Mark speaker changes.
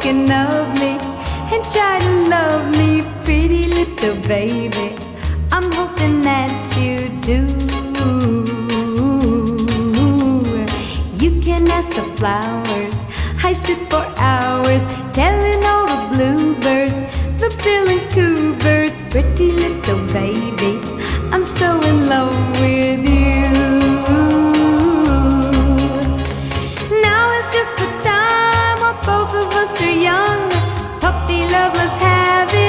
Speaker 1: thinking of me and try to love me, pretty little baby. I'm hoping that you do. You can ask the flowers, I sit for hours telling all the bluebirds, the bill and coo birds, pretty little baby, I'm so in love with you. Now is just the time while both of us are young,